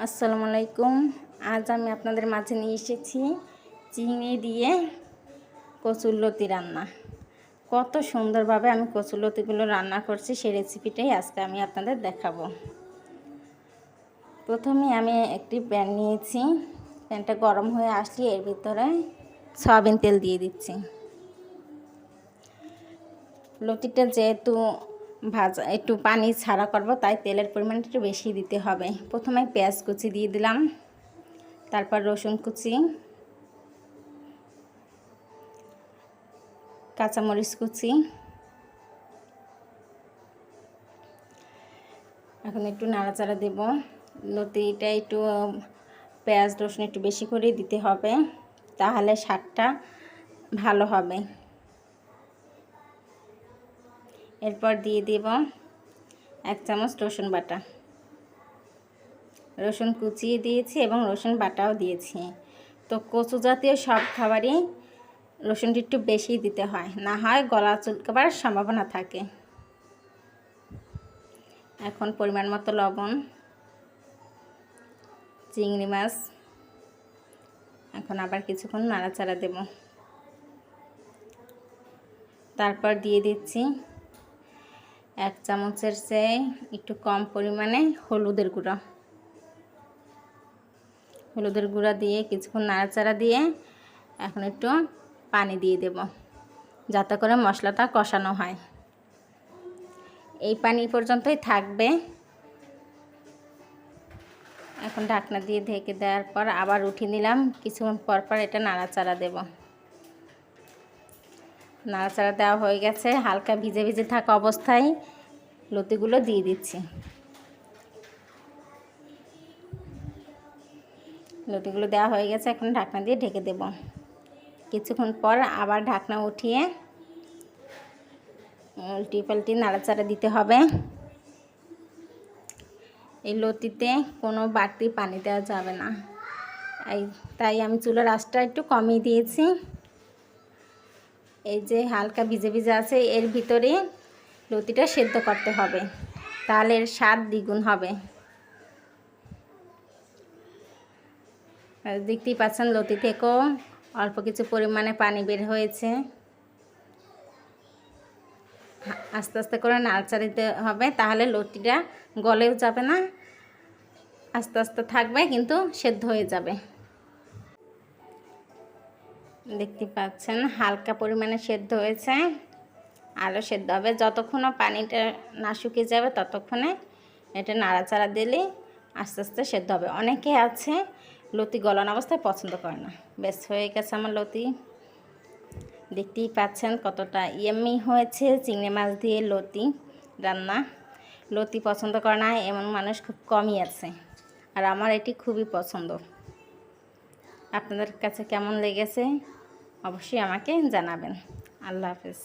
আসসালামু আলাইকুম। আজ আমি আপনাদের মাঝে নিয়ে এসেছি চিংড়ি দিয়ে কচুরলতি রান্না। কত সুন্দরভাবে আমি কচুরলতিগুলো রান্না করছি সেই রেসিপিটাই আজকে আমি আপনাদের দেখাবো। প্রথমে আমি একটি প্যান নিয়েছি। প্যানটা গরম হয়ে আসলে এর ভিতরে সয়াবিন তেল দিয়ে দিচ্ছি। লতিটা যেহেতু ভাজা একটু পানি ছাড়া করব, তাই তেলের পরিমাণটা একটু বেশি দিতে হবে। প্রথমে পেঁয়াজ কুচি দিয়ে দিলাম, তারপর রসুন কুচি, কাঁচামরিচ কুচি। এখন একটু নাড়াচাড়া দেব। লতিটা একটু পেঁয়াজ রসুন একটু বেশি করে দিতে হবে, তাহলে স্বাদটা ভালো হবে। এরপর দিয়ে দেব 1 চামচ রসুন বাটা। রসুন কুচিয়ে দিয়েছি এবং রসুন বাটাও দিয়েছি। তো কচু জাতীয় সব খাবারই রসুনটি একটু বেশি দিতে হয়, না হয় গলা চুলকাবার সম্ভাবনা থাকে। এখন পরিমাণ মতো লবণ, চিংড়ি মাছ। এখন আবার কিছুক্ষণ নাড়াচাড়া দেব। তারপর দিয়ে দিচ্ছি 1 চামচের চেয়ে একটু কম পরিমাণে হলুদের গুঁড়া। হলুদের গুঁড়া দিয়ে কিছুক্ষণ নাড়াচাড়া দিয়ে এখন একটু পানি দিয়ে দেব, যাতে করে মশলাটা কষানো হয়। এই পানি পর্যন্তই থাকবে। এখন ঢাকনা দিয়ে ঢেকে দেওয়ার পর আবার উঠিয়ে নিলাম। কিছুক্ষণ পর পর এটা নাড়াচাড়া দেব। নাড়াচাড়া দেওয়া হয়ে গেছে। হালকা ভিজে ভিজে থাকা অবস্থায় লতিগুলো দিয়ে দিচ্ছি। লতিগুলো দেওয়া হয়ে গেছে। এখন ঢাকনা দিয়ে ঢেকে দেব। কিছুক্ষণ পর আবার ঢাকনা উঠিয়ে উল্টি পাল্টি নাড়াচাড়া দিতে হবে। এই লতিতে কোনো বাড়তি পানি দেওয়া যাবে না, তাই আমি চুলার আঁচটা একটু কমিয়ে দিয়েছি। এই যে হালকা ভিজে ভিজে আছে, এর ভিতরে লতিটা সেদ্ধ করতে হবে, তাহলে এর স্বাদ দ্বিগুণ হবে। দেখতেই পাচ্ছেন লতি থেকেও অল্প কিছু পরিমাণে পানি বের হয়েছে। আস্তে আস্তে করে নাড়াচাড়া দিতে হবে, তাহলে লতিটা গলেও যাবে না, আস্তে আস্তে থাকবে কিন্তু সেদ্ধ হয়ে যাবে। দেখতে পাচ্ছেন হালকা পরিমাণে সেদ্ধ হয়েছে, আরও সেদ্ধ হবে। যতক্ষণ পানিটা না শুকিয়ে যাবে ততক্ষণে এটা নাড়াচাড়া দিলে আস্তে আস্তে সেদ্ধ হবে। অনেকে আছে লতি গলানো অবস্থায় পছন্দ করে না। বেশ হয়ে গেছে আমার লতি। দেখতেই পাচ্ছেন কতটা ইয়াম্মি হয়েছে চিংড়ি মাছ দিয়ে লতি রান্না। লতি পছন্দ করে না এমন মানুষ খুব কমই আছে, আর আমার এটি খুবই পছন্দ। আপনাদের কাছে কেমন লেগেছে অবশ্যই আমাকে জানাবেন। আল্লাহ হাফেজ।